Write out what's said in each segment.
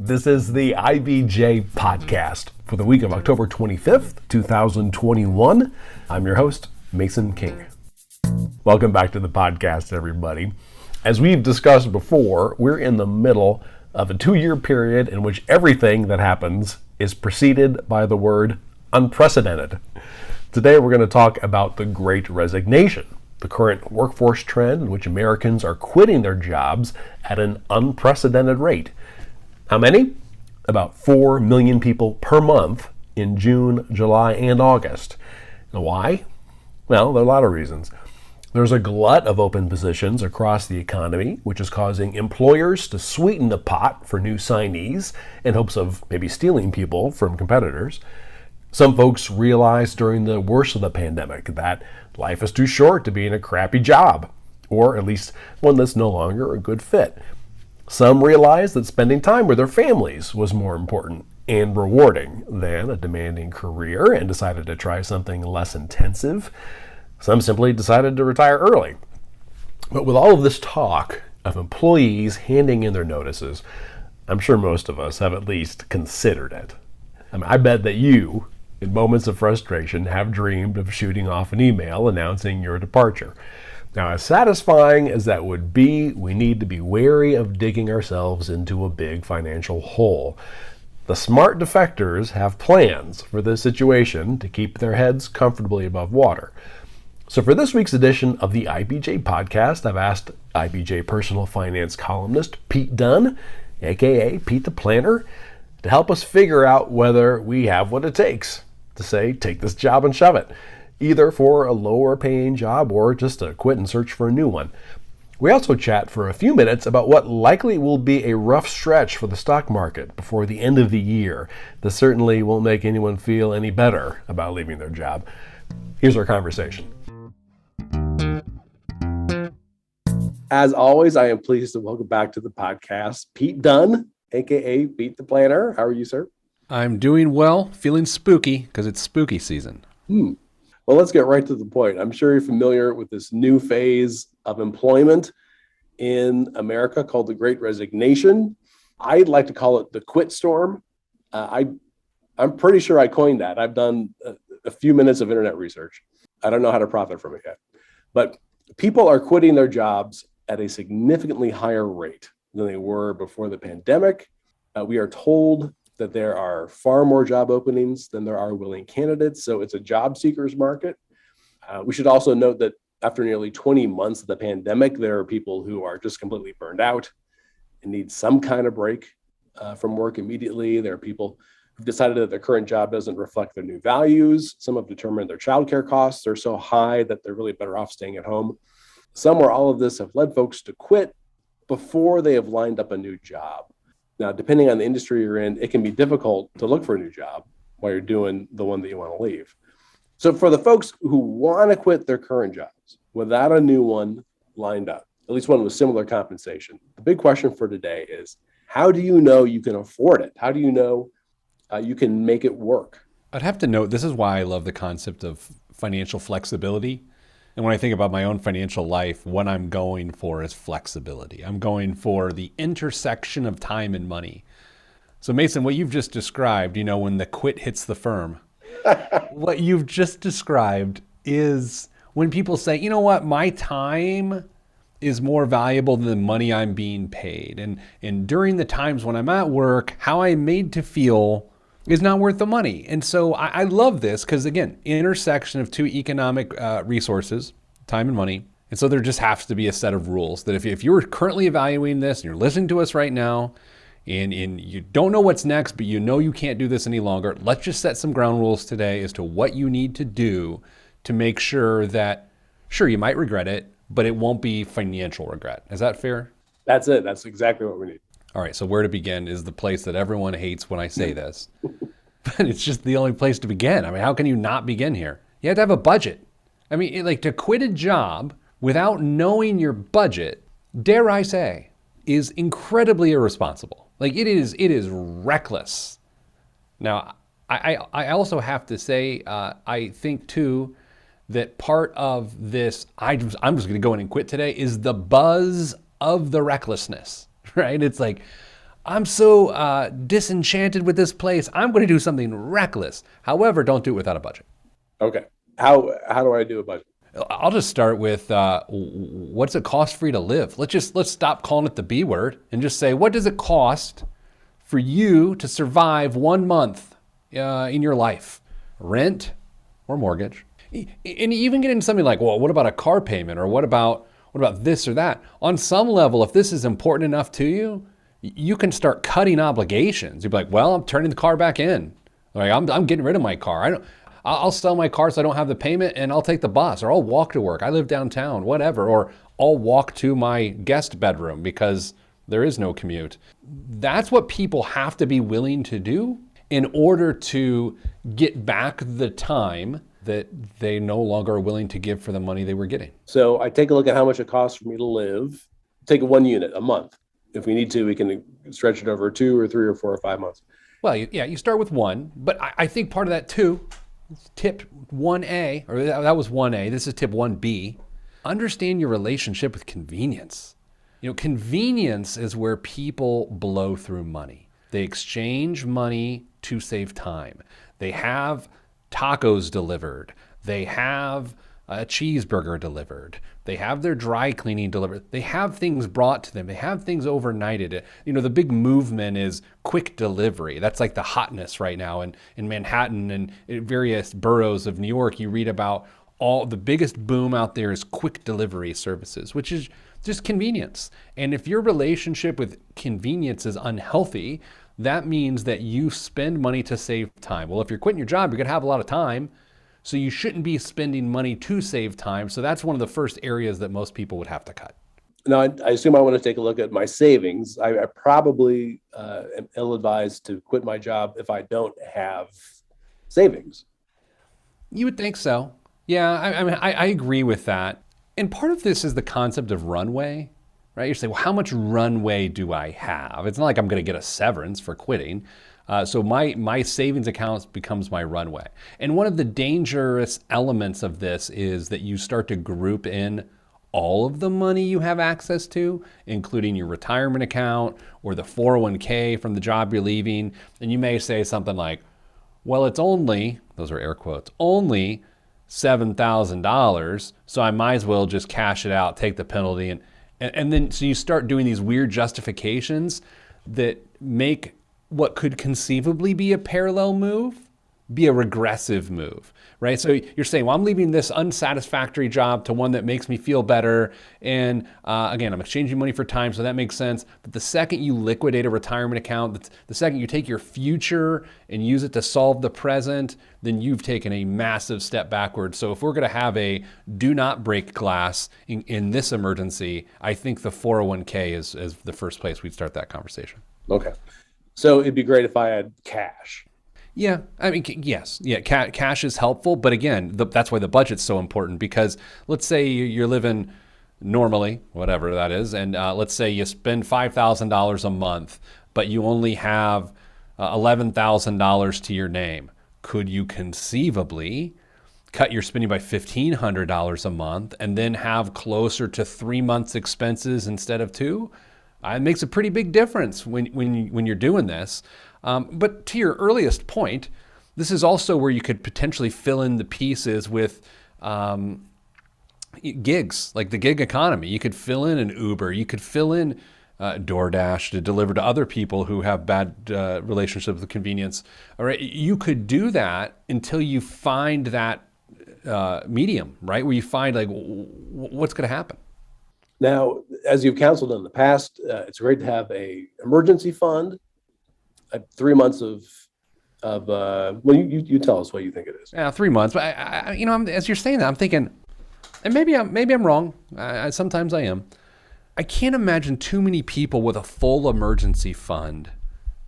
This is the IBJ podcast for the week of October 25th, 2021. I'm your host, Mason King. Welcome back to the podcast, everybody. As we've discussed before, we're in the middle of a 2-year period in which everything that happens is preceded by the word unprecedented. Today, we're going to talk about the Great Resignation, the current workforce trend in which Americans are quitting their jobs at an unprecedented rate. How many? About 4 million people per month in June, July, and August. Now, why? Well, there are a lot of reasons. There's a glut of open positions across the economy, which is causing employers to sweeten the pot for new signees in hopes of maybe stealing people from competitors. Some folks realized during the worst of the pandemic that life is too short to be in a crappy job, or at least one that's no longer a good fit. Some realized that spending time with their families was more important and rewarding than a demanding career and decided to try something less intensive. Some simply decided to retire early. But with all of this talk of employees handing in their notices, I'm sure most of us have at least considered it. I bet that you, in moments of frustration, have dreamed of shooting off an email announcing your departure. Now, as satisfying as that would be, we need to be wary of digging ourselves into a big financial hole. The smart defectors have plans for this situation to keep their heads comfortably above water. So for this week's edition of the IBJ podcast, I've asked IBJ personal finance columnist Pete Dunn, aka Pete the Planner, to help us figure out whether we have what it takes to say, take this job and shove it, either for a lower paying job or just to quit and search for a new one. We also chat for a few minutes about what likely will be a rough stretch for the stock market before the end of the year. This certainly won't make anyone feel any better about leaving their job. Here's our conversation. As always, I am pleased to welcome back to the podcast Pete Dunn, aka Pete the Planner. How are you, sir? I'm doing well, feeling spooky because it's spooky season. Well, let's get right to the point. I'm sure you're familiar with this new phase of employment in America called the Great Resignation. I'd like to call it the quit storm. I'm pretty sure I coined that. I've done a few minutes of internet research. I don't know how to profit from it yet. But people are quitting their jobs at a significantly higher rate than they were before the pandemic. We are told that there are far more job openings than there are willing candidates. So it's a job seekers market. We should also note that after nearly 20 months of the pandemic, there are people who are just completely burned out and need some kind of break from work immediately. There are people who've decided that their current job doesn't reflect their new values. Some have determined their childcare costs are so high that they're really better off staying at home. Some or all of this have led folks to quit before they have lined up a new job. Now, depending on the industry you're in, it can be difficult to look for a new job while you're doing the one that you want to leave. So for the folks who want to quit their current jobs without a new one lined up, at least one with similar compensation, the big question for today is, how do you know you can afford it? How do you know you can make it work? I'd have to note, this is why I love the concept of financial flexibility. And when I think about my own financial life, what I'm going for is flexibility. I'm going for the intersection of time and money. So Mason, what you've just described, when the quit hits the firm, what you've just described is when people say, you know what, my time is more valuable than the money I'm being paid. And during the times when I'm at work, how I'm made to feel is not worth the money. And so I love this because, again, intersection of two economic resources, time and money. And so there just has to be a set of rules that if you're currently evaluating this and you're listening to us right now and you don't know what's next, but you can't do this any longer, let's just set some ground rules today as to what you need to do to make sure that, sure, you might regret it, but it won't be financial regret. Is that fair? That's it. That's exactly what we need. All right, so where to begin is the place that everyone hates when I say this. But it's just the only place to begin. I mean, how can you not begin here? You have to have a budget. I mean, to quit a job without knowing your budget, dare I say, is incredibly irresponsible. It is reckless. Now, I also have to say, I think too, that part of this, I'm just going to go in and quit today, is the buzz of the recklessness, right? It's like, I'm so disenchanted with this place. I'm going to do something reckless. However, don't do it without a budget. Okay. How do I do a budget? I'll just start with what's it cost for you to live? Let's stop calling it the B word and just say, what does it cost for you to survive 1 month in your life? Rent or mortgage? And even get into something like, well, what about a car payment, or what about this or that? On some level, if this is important enough to you, you can start cutting obligations. You'd be like, well, I'm turning the car back in. Like I'm getting rid of my car. I'll sell my car so I don't have the payment, and I'll take the bus, or I'll walk to work. I live downtown, whatever. Or I'll walk to my guest bedroom because there is no commute. That's what people have to be willing to do in order to get back the time that they no longer are willing to give for the money they were getting. So I take a look at how much it costs for me to live. Take 1 unit a month. If we need to, we can stretch it over 2 or 3 or 4 or 5 months. Well, you start with one, but I think part of that too, tip 1A, or that was 1A, this is tip 1B. Understand your relationship with convenience. Convenience is where people blow through money. They exchange money to save time. They have tacos delivered. They have a cheeseburger delivered. They have their dry cleaning delivered. They have things brought to them. They have things overnighted. The big movement is quick delivery. That's like the hotness right now in Manhattan and in various boroughs of New York. You read about the biggest boom out there is quick delivery services, which is just convenience. And if your relationship with convenience is unhealthy, that means that you spend money to save time. Well, if you're quitting your job, you're going to have a lot of time. So you shouldn't be spending money to save time. So that's one of the first areas that most people would have to cut. Now, I assume I want to take a look at my savings. I probably am ill-advised to quit my job if I don't have savings. You would think so. Yeah, I agree with that. And part of this is the concept of runway, right? You say, well, how much runway do I have? It's not like I'm going to get a severance for quitting. So my savings account becomes my runway. And one of the dangerous elements of this is that you start to group in all of the money you have access to, including your retirement account or the 401k from the job you're leaving. And you may say something like, well, it's only, those are air quotes, only $7,000. So I might as well just cash it out, take the penalty. And then so you start doing these weird justifications that make what could conceivably be a parallel move be a regressive move, right? So you're saying, well, I'm leaving this unsatisfactory job to one that makes me feel better. And again, I'm exchanging money for time, so that makes sense. But the second you liquidate a retirement account, the second you take your future and use it to solve the present, then you've taken a massive step backward. So if we're going to have a do not break glass in this emergency, I think the 401k is the first place we'd start that conversation. Okay. So it'd be great if I had cash. Yeah, I mean, yes. Yeah, cash is helpful. But again, that's why the budget's so important, because let's say you're living normally, whatever that is, and let's say you spend $5,000 a month, but you only have $11,000 to your name. Could you conceivably cut your spending by $1,500 a month and then have closer to 3 months expenses instead of 2? It makes a pretty big difference when you're doing this. But to your earliest point, this is also where you could potentially fill in the pieces with gigs, like the gig economy. You could fill in an Uber. You could fill in DoorDash to deliver to other people who have bad relationships with convenience. All right, you could do that until you find that medium, right? Where you find like what's going to happen. Now, as you've counseled in the past, it's great to have a emergency fund. 3 months of well, you tell us what you think it is. Yeah, 3 months. But as you're saying that, I'm thinking, and maybe I'm wrong. Sometimes I am. I can't imagine too many people with a full emergency fund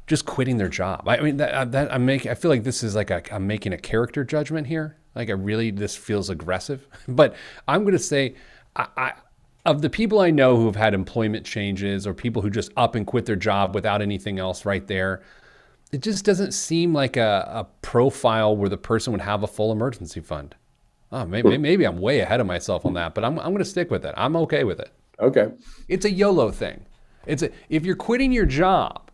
just quitting their job. I mean, I feel like this is like I'm making a character judgment here. Like this feels aggressive. But I'm going to say, of the people I know who have had employment changes or people who just up and quit their job without anything else right there, it just doesn't seem like a profile where the person would have a full emergency fund. Oh, maybe I'm way ahead of myself on that, but I'm going to stick with it. I'm okay with it. Okay. It's a YOLO thing. If you're quitting your job,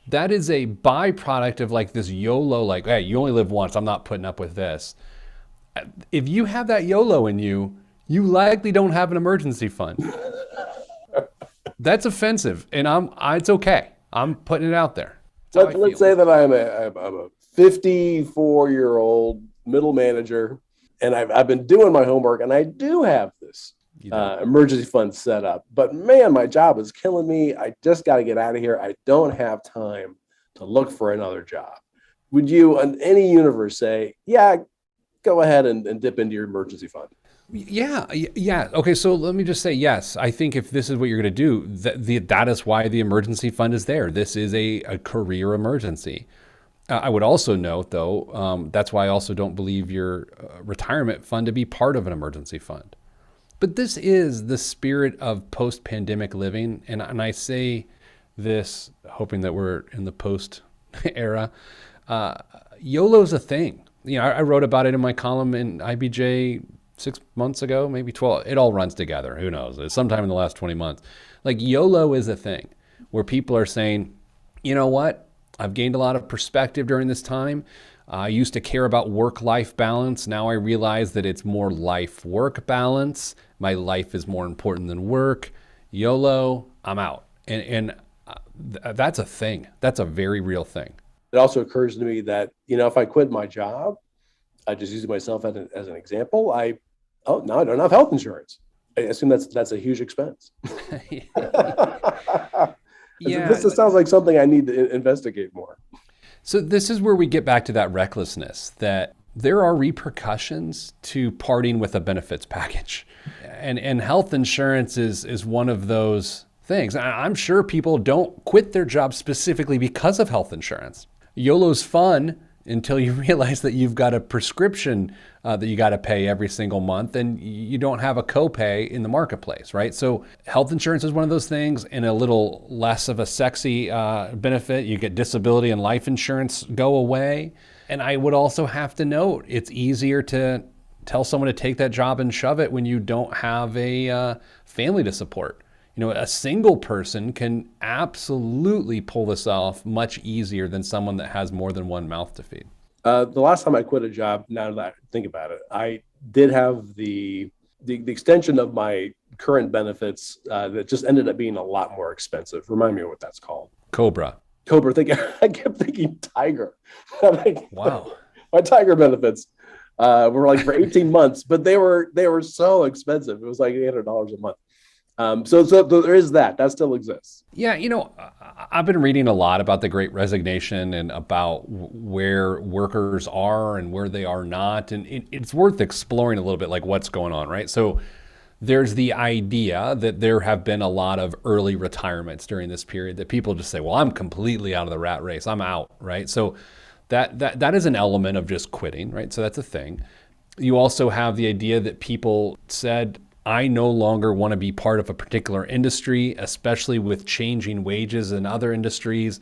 That is a byproduct of like this YOLO, like, hey, you only live once. I'm not putting up with this. If you have that YOLO in you, you likely don't have an emergency fund. That's offensive, and it's okay. I'm putting it out there. Let's say that I'm a 54-year-old middle manager, and I've been doing my homework, and I do have this emergency fund set up. But man, my job is killing me. I just got to get out of here. I don't have time to look for another job. Would you, in any universe, say, yeah, go ahead and dip into your emergency fund? Yeah. Okay, so let me just say yes. I think if this is what you're going to do, that is why the emergency fund is there. This is a career emergency. I would also note, though, that's why I also don't believe your retirement fund to be part of an emergency fund. But this is the spirit of post-pandemic living, and I say this hoping that we're in the post era. YOLO's a thing. I wrote about it in my column in IBJ 6 months ago, maybe 12. It all runs together. Who knows? It's sometime in the last 20 months. Like, YOLO is a thing where people are saying, you know what? I've gained a lot of perspective during this time. I used to care about work-life balance. Now I realize that it's more life-work balance. My life is more important than work. YOLO, I'm out. And that's a thing. That's a very real thing. It also occurs to me that, if I quit my job, I just use myself as an example. Now I don't have health insurance. I assume that's a huge expense. Yeah. This sounds like something I need to investigate more. So this is where we get back to that recklessness, that there are repercussions to parting with a benefits package. And health insurance is one of those things. I'm sure people don't quit their job specifically because of health insurance. YOLO's fun until you realize that you've got a prescription that you got to pay every single month, and you don't have a copay in the marketplace, right? So health insurance is one of those things, and a little less of a sexy benefit. You get disability and life insurance go away. And I would also have to note, it's easier to tell someone to take that job and shove it when you don't have a family to support. A single person can absolutely pull this off much easier than someone that has more than one mouth to feed. The last time I quit a job, now that I think about it, I did have the extension of my current benefits that just ended up being a lot more expensive. Remind me of what that's called. Cobra. I kept thinking Tiger. Wow. My Tiger benefits were like for 18 months, but they were so expensive. It was like $800 a month. So there is that still exists. Yeah, I've been reading a lot about the Great Resignation and about where workers are and where they are not. And it's worth exploring a little bit, like what's going on, right? So there's the idea that there have been a lot of early retirements during this period that people just say, well, I'm completely out of the rat race. I'm out, right? So that is an element of just quitting, right? So that's a thing. You also have the idea that people said, I no longer want to be part of a particular industry, especially with changing wages in other industries.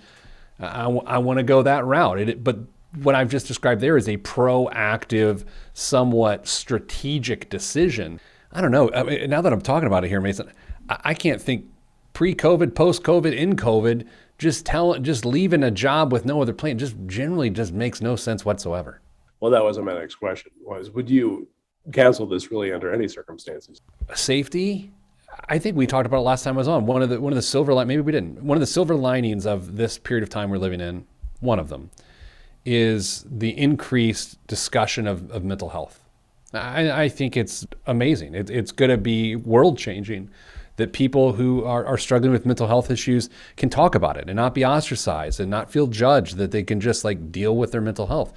I want to go that route. But what I've just described there is a proactive, somewhat strategic decision. I don't know. Now that I'm talking about it here, Mason, I can't think pre-COVID, post-COVID, in COVID, just leaving a job with no other plan just generally just makes no sense whatsoever. Well, that wasn't my next question. Would you cancel this really under any circumstances? Safety, I think we talked about it last time I was on. One of the silver maybe we didn't. One of the silver linings of this period of time we're living in, one of them, is the increased discussion of mental health. I think it's amazing. It's going to be world changing that people who are struggling with mental health issues can talk about it and not be ostracized and not feel judged, that they can just like deal with their mental health.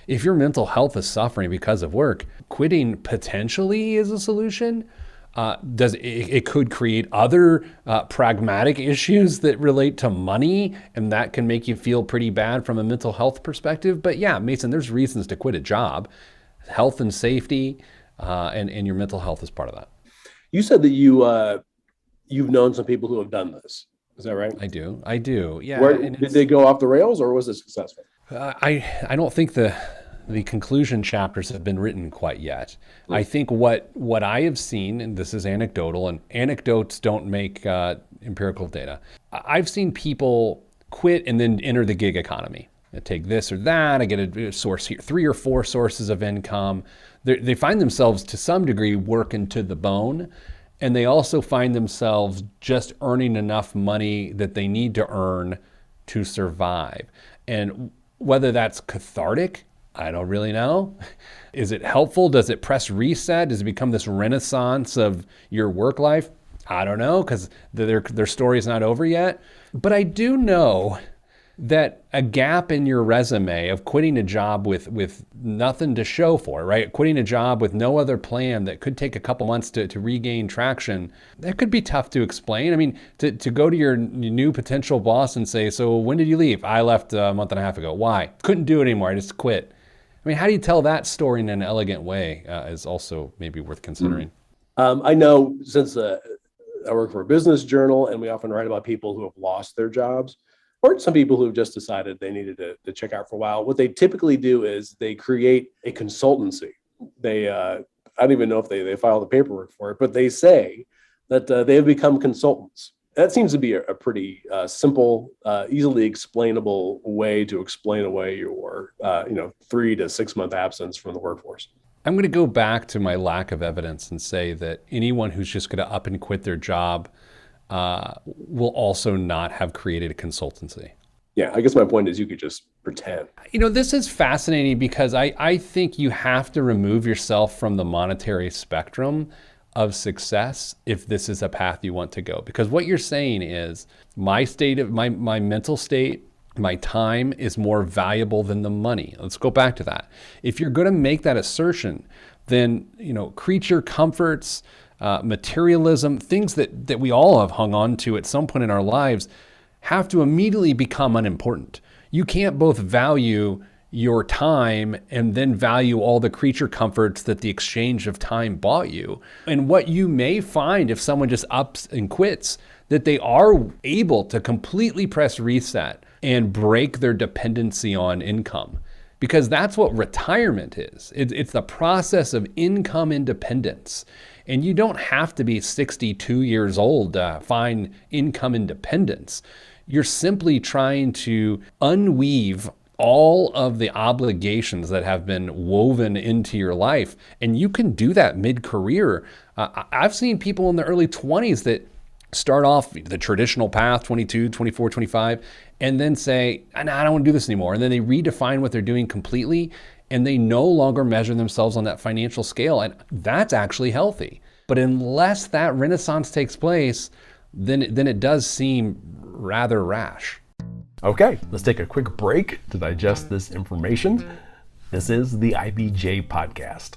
If your mental health is suffering because of work, quitting potentially is a solution. It could create other pragmatic issues that relate to money, and that can make you feel pretty bad from a mental health perspective. But yeah, Mason, there's reasons to quit a job. Health and safety, and your mental health is part of that. You said that you've known some people who have done this. Is that right? I do. Yeah. Did they go off the rails, or was it successful? I don't think the conclusion chapters have been written quite yet. Mm. I think what I have seen, and this is anecdotal, and anecdotes don't make empirical data. I've seen people quit and then enter the gig economy. I take this or that, I get a source here, 3 or 4 sources of income. They find themselves to some degree working to the bone, and they also find themselves just earning enough money that they need to earn to survive. And whether that's cathartic, I don't really know. Is it helpful? Does it press reset? Does it become this renaissance of your work life? I don't know, because their story is not over yet. But I do know that a gap in your resume of quitting a job with nothing to show for, right? Quitting a job with no other plan that could take a couple months to regain traction, that could be tough to explain. I mean, to go to your new potential boss and say, so when did you leave? I left a month and a half ago. Why? Couldn't do it anymore. I just quit. I mean, how do you tell that story in an elegant way is also maybe worth considering. I know since I work for a business journal and we often write about people who have lost their jobs, or some people who've just decided they needed to check out for a while. What they typically do is they create a consultancy. I don't even know if they file the paperwork for it, but they say that they have become consultants. That seems to be a pretty simple, easily explainable way to explain away your 3 to 6 month absence from the workforce. I'm going to go back to my lack of evidence and say that anyone who's just going to up and quit their job will also not have created a consultancy. Yeah, I guess my point is you could just pretend. This is fascinating because I think you have to remove yourself from the monetary spectrum of success if this is a path you want to go. Because what you're saying is my mental state, my time is more valuable than the money. Let's go back to that. If you're going to make that assertion, then creature comforts, materialism, things that we all have hung on to at some point in our lives have to immediately become unimportant. You can't both value your time and then value all the creature comforts that the exchange of time bought you. And what you may find if someone just ups and quits, that they are able to completely press reset and break their dependency on income. Because that's what retirement is. It's the process of income independence. And you don't have to be 62 years old to find income independence. You're simply trying to unweave all of the obligations that have been woven into your life. And you can do that mid-career. I've seen people in the early 20s that start off the traditional path, 22, 24, 25, and then say, nah, I don't want to do this anymore. And then they redefine what they're doing completely, and they no longer measure themselves on that financial scale. And that's actually healthy. But unless that renaissance takes place, then it does seem rather rash. Okay, let's take a quick break to digest this information. This is the IBJ Podcast.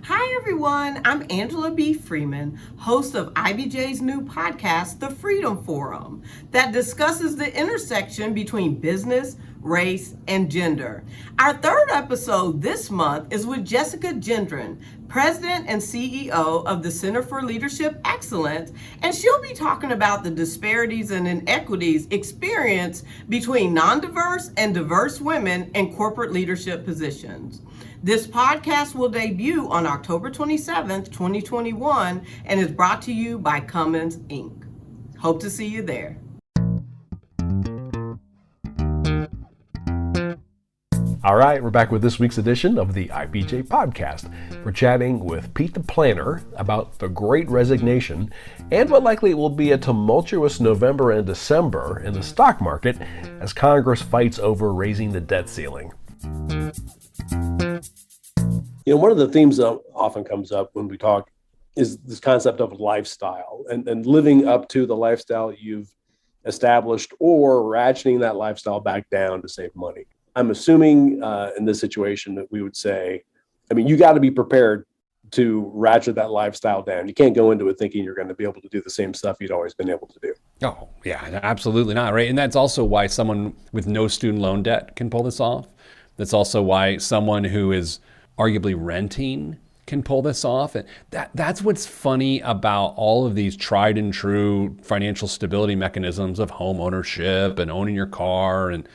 Hi everyone, I'm Angela B. Freeman, host of IBJ's new podcast, The Freedom Forum, that discusses the intersection between business, race, and gender. Our third episode this month is with Jessica Gendron, President and CEO of the Center for Leadership Excellence, and she'll be talking about the disparities and inequities experienced between non-diverse and diverse women in corporate leadership positions. This podcast will debut on October 27th, 2021, and is brought to you by Cummins, Inc. Hope to see you there. All right, we're back with this week's edition of the IBJ Podcast. We're chatting with Pete the Planner about the Great Resignation and what likely will be a tumultuous November and December in the stock market as Congress fights over raising the debt ceiling. One of the themes that often comes up when we talk is this concept of lifestyle and living up to the lifestyle you've established or ratcheting that lifestyle back down to save money. I'm assuming in this situation that we would say, you got to be prepared to ratchet that lifestyle down. You can't go into it thinking you're going to be able to do the same stuff you'd always been able to do. Oh, yeah, absolutely not, right? And that's also why someone with no student loan debt can pull this off. That's also why someone who is arguably renting can pull this off. And that's what's funny about all of these tried and true financial stability mechanisms of home ownership and owning your car and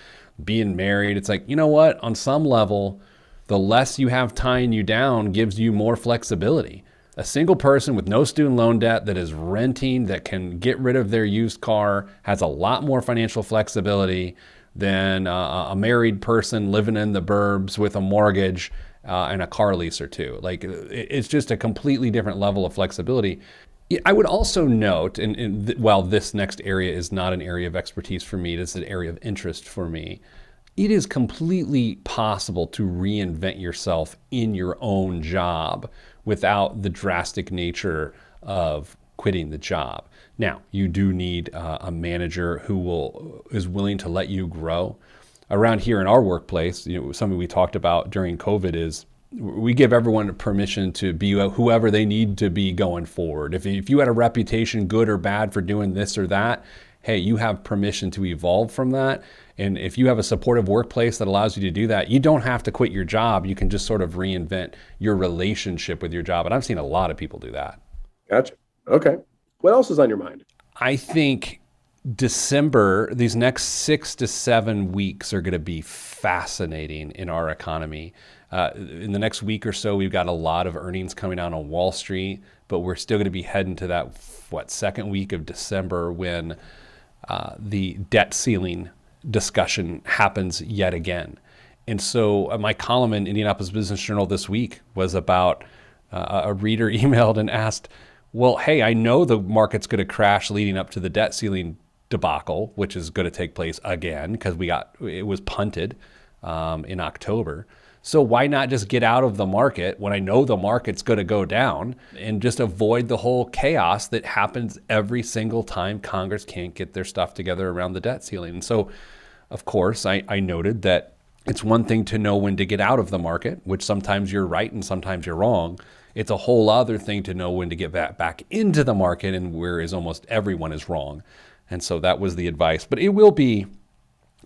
being married. It's like, you know what? On some level, the less you have tying you down gives you more flexibility. A single person with no student loan debt that is renting, that can get rid of their used car, has a lot more financial flexibility than a married person living in the burbs with a mortgage and a car lease or two. Like, it's just a completely different level of flexibility. I would also note, and while this next area is not an area of expertise for me, it is an area of interest for me, it is completely possible to reinvent yourself in your own job without the drastic nature of quitting the job. Now, you do need a manager who is willing to let you grow. Around here in our workplace, something we talked about during COVID is we give everyone permission to be whoever they need to be going forward. If you had a reputation, good or bad, for doing this or that, hey, you have permission to evolve from that. And if you have a supportive workplace that allows you to do that, you don't have to quit your job. You can just sort of reinvent your relationship with your job. And I've seen a lot of people do that. Gotcha. Okay. What else is on your mind? I think December, these next 6 to 7 weeks are going to be fascinating in our economy. In the next week or so, we've got a lot of earnings coming out on Wall Street, but we're still going to be heading to that, second week of December when the debt ceiling discussion happens yet again. And so my column in Indianapolis Business Journal this week was about a reader emailed and asked, well, hey, I know the market's going to crash leading up to the debt ceiling debacle, which is going to take place again because it was punted in October. So why not just get out of the market when I know the market's going to go down and just avoid the whole chaos that happens every single time Congress can't get their stuff together around the debt ceiling? And so, of course, I noted that it's one thing to know when to get out of the market, which sometimes you're right and sometimes you're wrong. It's a whole other thing to know when to get back into the market, and whereas almost everyone is wrong. And so that was the advice. But it will be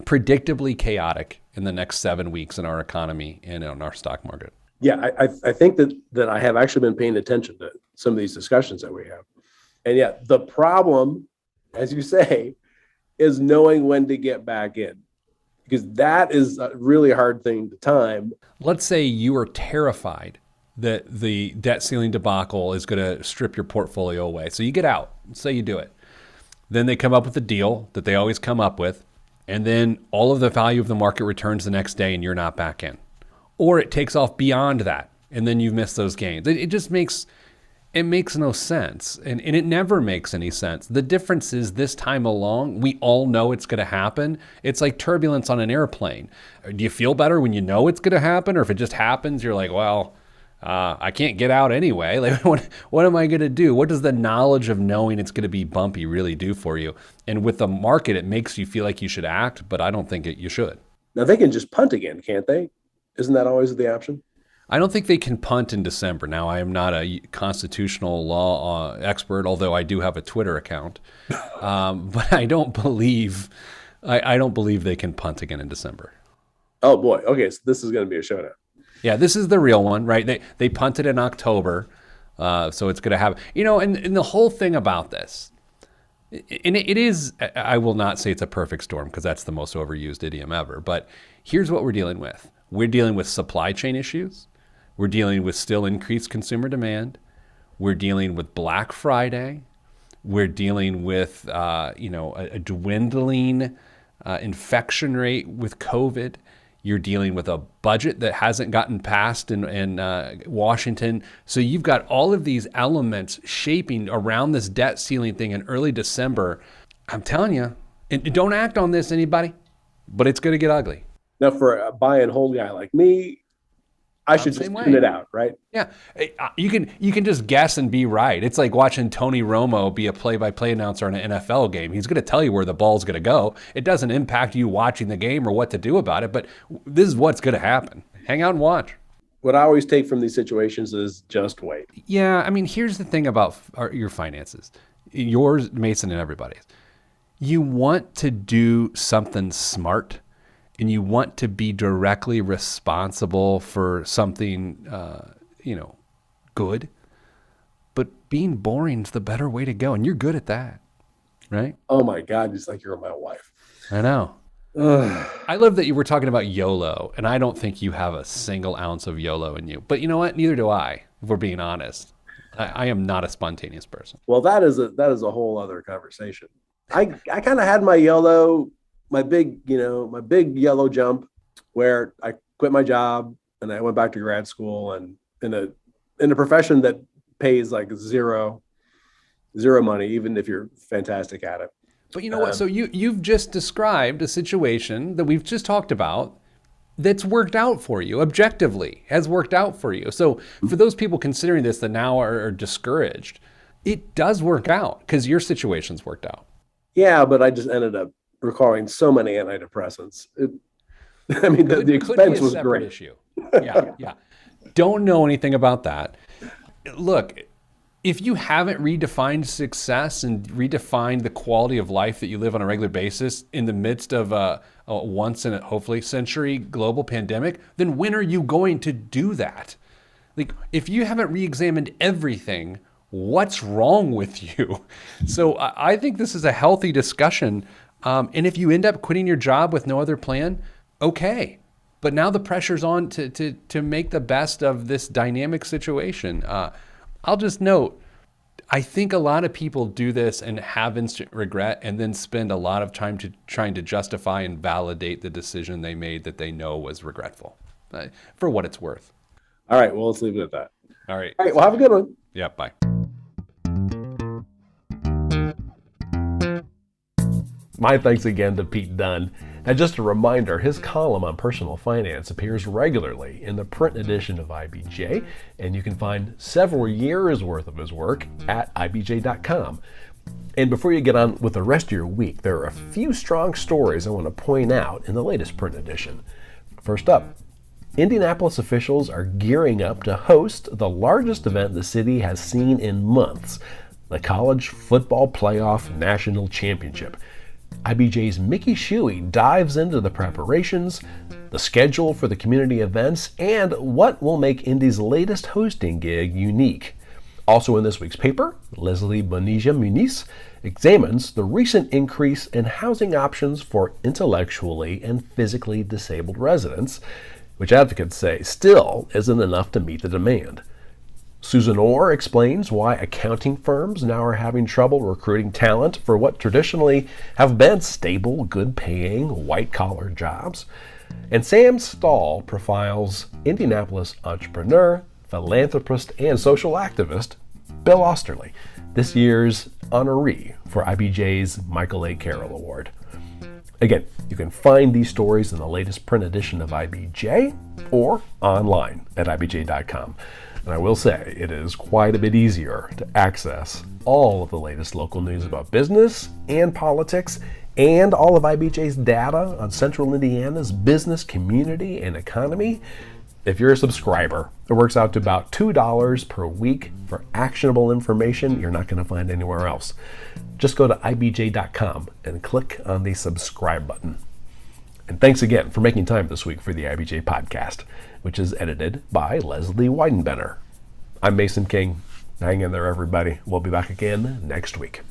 predictably chaotic in the next 7 weeks in our economy and in our stock market. Yeah, I think that I have actually been paying attention to some of these discussions that we have. And yet the problem, as you say, is knowing when to get back in, because that is a really hard thing to time. Let's say you are terrified that the debt ceiling debacle is going to strip your portfolio away. So you get out, say you do it. Then they come up with a deal that they always come up with, and then all of the value of the market returns the next day and you're not back in. Or it takes off beyond that, and then you've missed those gains. It just makes no sense, and it never makes any sense. The difference is this time along, we all know it's going to happen. It's like turbulence on an airplane. Do you feel better when you know it's going to happen? Or if it just happens, you're like, well, I can't get out anyway. Like, what am I going to do? What does the knowledge of knowing it's going to be bumpy really do for you? And with the market, it makes you feel like you should act, but I don't think you should. Now, they can just punt again, can't they? Isn't that always the option? I don't think they can punt in December. Now, I am not a constitutional law expert, although I do have a Twitter account. But I don't believe they can punt again in December. Oh, boy. Okay, so this is going to be a showdown. Yeah, this is the real one, right? They punted in October, so it's going to have, and the whole thing about this, and it is, I will not say it's a perfect storm because that's the most overused idiom ever, but here's what we're dealing with. We're dealing with supply chain issues. We're dealing with still increased consumer demand. We're dealing with Black Friday. We're dealing with, a dwindling infection rate with COVID. You're dealing with a budget that hasn't gotten passed in Washington. So you've got all of these elements shaping around this debt ceiling thing in early December. I'm telling you, and don't act on this, anybody, but it's going to get ugly. Now, for a buy and hold guy like me, I should just tune it out, right? Yeah, you can just guess and be right. It's like watching Tony Romo be a play-by-play announcer in an NFL game. He's going to tell you where the ball's going to go. It doesn't impact you watching the game or what to do about it, but this is what's going to happen. Hang out and watch. What I always take from these situations is just wait. Yeah, I mean, here's the thing about your finances, yours, Mason, and everybody's. You want to do something smart, and you want to be directly responsible for something, good, but being boring is the better way to go, and you're good at that, right? Oh my God, it's like you're my wife. I know. I love that you were talking about YOLO, and I don't think you have a single ounce of YOLO in you. But you know what? Neither do I, if we're being honest. I am not a spontaneous person. Well, that is a whole other conversation. I kind of had my big yellow jump where I quit my job and I went back to grad school, and in a profession that pays like zero money, even if you're fantastic at it. But you know what? So you've just described a situation that we've just talked about that's worked out for you, objectively has worked out for you. So for those people considering this that now are discouraged, it does work out because your situation's worked out. Yeah, but I just ended up requiring so many antidepressants. The expense was great. Issue. Yeah. Don't know anything about that. Look, if you haven't redefined success and redefined the quality of life that you live on a regular basis in the midst of a once in a hopefully century global pandemic, then when are you going to do that? Like, if you haven't re-examined everything, what's wrong with you? So I think this is a healthy discussion. And if you end up quitting your job with no other plan, okay. But now the pressure's on to make the best of this dynamic situation. I'll just note, I think a lot of people do this and have instant regret and then spend a lot of time trying to justify and validate the decision they made that they know was regretful, for what it's worth. All right, well, let's leave it at that. All right. All right, well, have a good one. Yeah, bye. My thanks again to Pete Dunn. And just a reminder, his column on personal finance appears regularly in the print edition of IBJ, and you can find several years worth of his work at ibj.com. And before you get on with the rest of your week, there are a few strong stories I want to point out in the latest print edition. First up, Indianapolis officials are gearing up to host the largest event the city has seen in months, the College Football Playoff National Championship. IBJ's Mickey Shuey dives into the preparations, the schedule for the community events, and what will make Indy's latest hosting gig unique. Also in this week's paper, Leslie Bonilla Muniz examines the recent increase in housing options for intellectually and physically disabled residents, which advocates say still isn't enough to meet the demand. Susan Orr explains why accounting firms now are having trouble recruiting talent for what traditionally have been stable, good-paying, white-collar jobs. And Sam Stahl profiles Indianapolis entrepreneur, philanthropist, and social activist Bill Osterly, this year's honoree for IBJ's Michael A. Carroll Award. Again, you can find these stories in the latest print edition of IBJ or online at ibj.com. And I will say, it is quite a bit easier to access all of the latest local news about business and politics and all of IBJ's data on Central Indiana's business, community, and economy. If you're a subscriber, it works out to about $2 per week for actionable information you're not going to find anywhere else. Just go to ibj.com and click on the subscribe button. And thanks again for making time this week for the IBJ podcast, which is edited by Leslie Weidenbenner. I'm Mason King. Hang in there, everybody. We'll be back again next week.